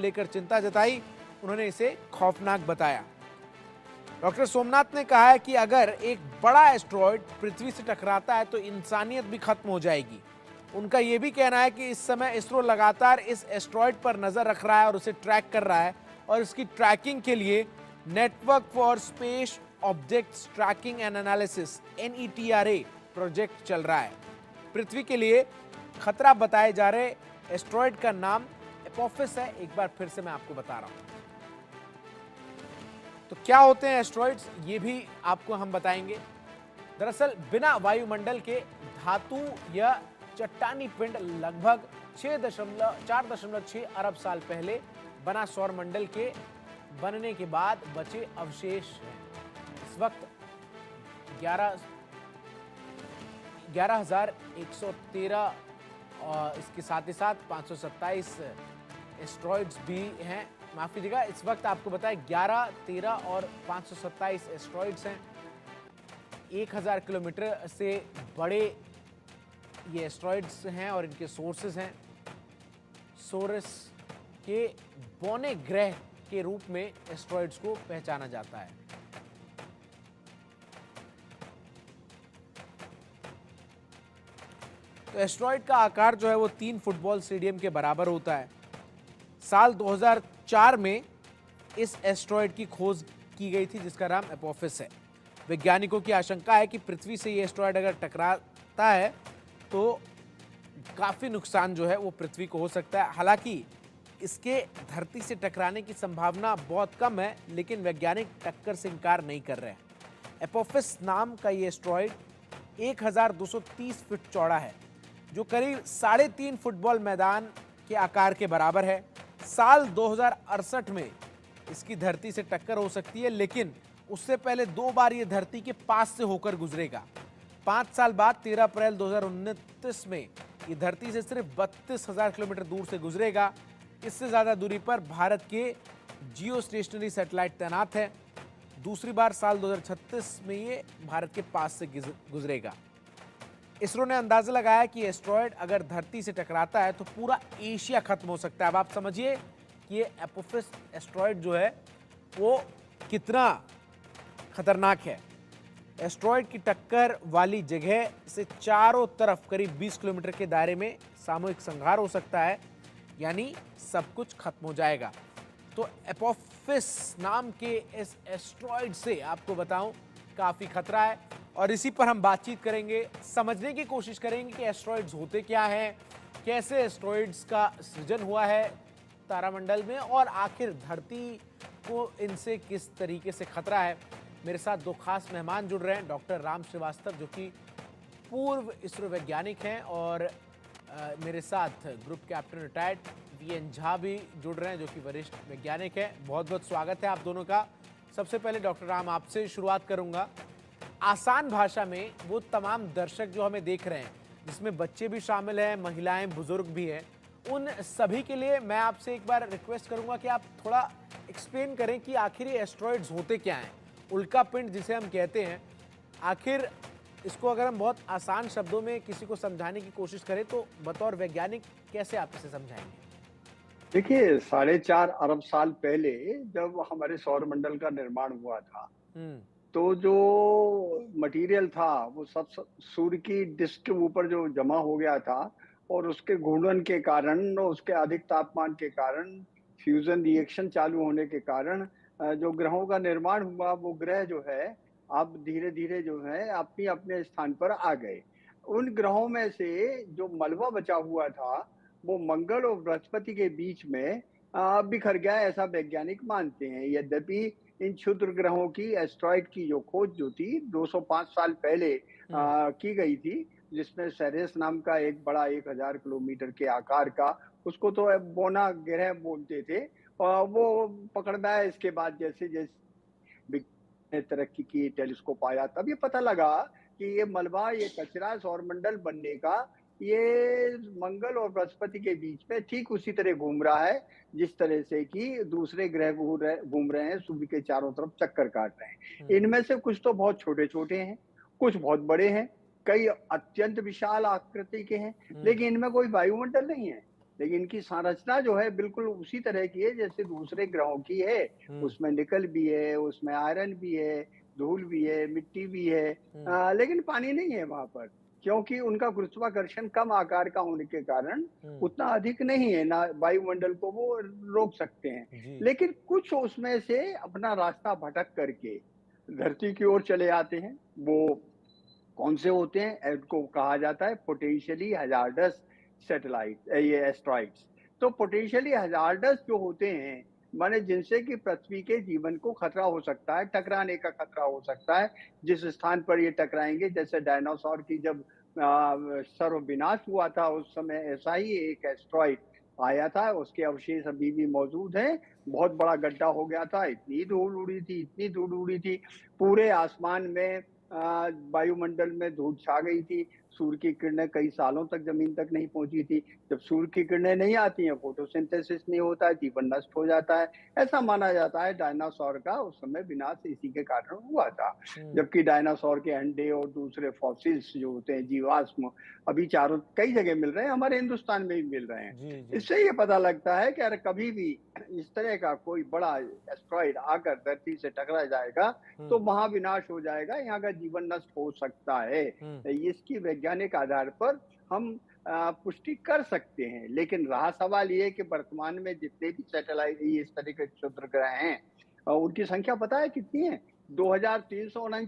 लेकर चिंता जताई। उन्होंने इसे खौफनाक बताया। डॉक्टर सोमनाथ ने कहा है कि अगर एक बड़ा एस्ट्रॉयड पृथ्वी से टकराता है तो इंसानियत भी खत्म हो जाएगी। उनका यह भी कहना है कि इस समय इसरो लगातार इस एस्ट्रॉयड पर नजर रख रहा है और उसे ट्रैक कर रहा है, और इसकी ट्रैकिंग के लिए network for space objects tracking and analysis NETRA project चल रहा है। पृथ्वी के लिए खतरा बताए जा रहे एस्ट्रॉयड का नाम एपोफिस है। एक बार फिर से मैं आपको बता रहा हूं। तो क्या होते हैं एस्ट्रॉयड्स, ये भी आपको हम बताएंगे। दरअसल बिना वायुमंडल के धातु या चट्टानी पिंड लगभग 4.6 अरब साल पहले बना सौरमंडल के बनने के बाद बचे अवशेष हैं। इस वक्त 11,113 और इसके साथ ही साथ 527 एस्ट्रॉयड्स भी हैं। माफ कीजिएगा, इस वक्त आपको बताएं 11, 13 और 527 एस्ट्रॉयड्स हैं। 1000 किलोमीटर से बड़े ये एस्ट्रॉयड्स हैं और इनके सोर्सेज हैं। सोरस के बौने ग्रह के रूप में एस्ट्रॉयड्स को पहचाना जाता है। तो एस्ट्रॉयड का आकार जो है वो 3 फुटबॉल स्टेडियम के बराबर होता है। साल 2004 में इस एस्ट्रॉयड की खोज की गई थी जिसका नाम एपोफिस है। वैज्ञानिकों की आशंका है कि पृथ्वी से ये एस्ट्रॉयड अगर टकराता है तो काफी नुकसान जो है वो पृथ्वी को हो सकता है। हालांकि इसके धरती से टकराने की संभावना बहुत कम है, लेकिन वैज्ञानिक टक्कर से इनकार नहीं कर रहे हैं। एपोफिस नाम का ये एस्ट्रॉयड 1230 फीट चौड़ा है, जो करीब 3.5 फुटबॉल मैदान के आकार के बराबर है। साल 2068 में इसकी धरती से टक्कर हो सकती है, लेकिन उससे पहले 2 बार ये धरती के पास से होकर गुजरेगा। 5 साल बाद 13 अप्रैल 2029 में ये धरती से सिर्फ 32,000 किलोमीटर दूर से गुजरेगा। इससे ज्यादा दूरी पर भारत के जियो स्टेशनरी सैटेलाइट तैनात है। दूसरी बार साल 2036 में ये भारत के पास से गुजरेगा। इसरो ने अंदाजा लगाया कि एस्ट्रॉयड अगर धरती से टकराता है तो पूरा एशिया खत्म हो सकता है। अब आप समझिए कि ये एपोफिस एस्ट्रॉयड जो है वो कितना खतरनाक है। एस्ट्रॉयड की टक्कर वाली जगह से चारों तरफ करीब 20 किलोमीटर के दायरे में सामूहिक संहार हो सकता है, यानी सब कुछ खत्म हो जाएगा। तो एपोफिस नाम के इस एस्ट्रॉयड से आपको बताऊं काफी खतरा है, और इसी पर हम बातचीत करेंगे, समझने की कोशिश करेंगे कि एस्ट्रॉयड्स होते क्या हैं, कैसे एस्ट्रॉयड्स का सृजन हुआ है तारामंडल में, और आखिर धरती को इनसे किस तरीके से खतरा है। मेरे साथ 2 खास मेहमान जुड़ रहे हैं। डॉक्टर राम श्रीवास्तव जो कि पूर्व इसरो वैज्ञानिक हैं, और मेरे साथ group captain retired VN Jha भी जुड़ रहे हैं जो कि वरिष्ठ वैज्ञानिक हैं। बहुत बहुत स्वागत है आप दोनों का। सबसे पहले डॉक्टर राम आपसे शुरुआत करूंगा। आसान भाषा में वो तमाम दर्शक जो हमें देख रहे हैं, जिसमें बच्चे भी शामिल हैं, महिलाएं, बुजुर्ग भी हैं, उन सभी के लिए मैं आपसे एक बार रिक्वेस्ट करूंगा कि आप थोड़ा एक्सप्लेन करें कि आखिर ये एस्ट्रॉयड्स होते क्या हैं। उल्का पिंड जिसे हम कहते हैं, आखिर इसको अगर हम बहुत आसान शब्दों में किसी को समझाने की कोशिश करें तो बतौर वैज्ञानिक कैसे आप इसे समझाएंगे? देखिए, 4.5 अरब साल पहले जब हमारे सौरमंडल का निर्माण हुआ था, तो जो मटेरियल था वो सब सूर्य की डिस्क के ऊपर जो जमा हो गया था, और उसके घूर्णन के कारण, उसके अधिक तापमान के कारण, फ्यूजन रिएक्शन चालू होने के कारण जो ग्रहों का निर्माण हुआ, वो ग्रह जो है अब धीरे-धीरे जो है अपने-अपने स्थान पर आ गए। उन ग्रहों में से जो मलबा बचा हुआ था, वो मंगल और बृहस्पति के बीच में बिखर गया, ऐसा वैज्ञानिक मानते हैं। यद्यपि इन क्षुद्र ग्रहों की, एस्ट्रॉयड की जो खोज जो थी 205 साल पहले की गई थी, जिसमें सेरेस नाम का एक बड़ा 1000 किलोमीटर के आकार का, उसको तो बोना ग्रह बोलते थे, वो पकड़ में आया। इसके बाद जैसे-जैसे विज्ञान ने तरक्की की, टेलीस्कोप आया, तब ये पता लगा कि ये मलबा, ये कचरा सौरमंडल बनने का, ये मंगल और बृहस्पति के बीच में ठीक उसी तरह घूम रहा है जिस तरह से कि दूसरे ग्रह घूम रहे हैं, सूर्य के चारों तरफ चक्कर काट रहे हैं। इनमें से कुछ तो बहुत छोटे-छोटे हैं, कुछ बहुत बड़े हैं, कई अत्यंत विशाल आकृति के हैं, लेकिन इनमें कोई वायुमंडल नहीं है। लेकिन इनकी संरचना जो है बिल्कुल उसी तरह की है जैसे दूसरे ग्रहों की है। हुँ, उसमें निकल भी है, उसमें आयरन भी है, धूल भी है, मिट्टी भी है, हुँ, लेकिन पानी नहीं है वहाँ पर, क्योंकि उनका गुरुत्वाकर्षण कम आकार का होने के कारण हुँ, उतना अधिक नहीं है, ना वायुमंडल को वो रोक सकते हैं। जी, लेकिन कुछ उसमें से अपना रास्ता भटक करके धरती की ओर चले आते हैं। वो कौन से होते हैं? इनको कहा जाता है पोटेंशियली हज़ार्डस ये एस्टेरॉइड्स। तो पोटेंशियली हज़ार्डस जो होते हैं, माने जिनसे कि पृथ्वी के जीवन को खतरा हो सकता है, टकराने का खतरा हो सकता है, जिस स्थान पर ये टकराएँगे, जैसे डायनासोर की जब सर्वविनाश हुआ था, उस समय ऐसा ही एक एस्टेरॉइड आया था, उसके अवशेष अभी भी मौजूद हैं। बहुत बड़ा गड्ढा हो गया था, इतनी धूल उड़ी थी, इतनी धूल उड़ी थी, पूरे आसमान में वायुमंडल में धूल छा गई थी। सूर्य की किरणें कई सालों तक ज़मीन तक नहीं पहुँची थी। जब सूर्य की किरणें नहीं आती हैं, फोटोसिंथेसिस नहीं होता है, जीवन नष्ट हो जाता है। ऐसा माना जाता है डायनासोर का उस समय विनाश इसी के कारण हुआ था। हुँ, जबकि डायनासोर के अंडे और दूसरे फॉसिल्स जो होते हैं, जीवाश्म, अभी चारों कई जगह मिल रहे हैं, हमारे हिंदुस्तान में भी मिल रहे हैं। जी, जी, इससे ये पता लगता है कि अगर कभी भी इस तरह का कोई बड़ा एस्टेरॉइड आकर धरती से टकरा जाएगा, तो हुँ, महाविनाश हो जाएगा, यहाँ का जीवन नष्ट हो सकता है। हुँ, इसकी वैज्ञानिक आधार पर हम पुष्टि कर सकते हैं। लेकिन रहा सवाल ये कि वर्तमान में जितने भी सैटेलाइट इस तरह के क्षुद्रग्रह हैं, उनकी संख्या पता है कितनी है? 2349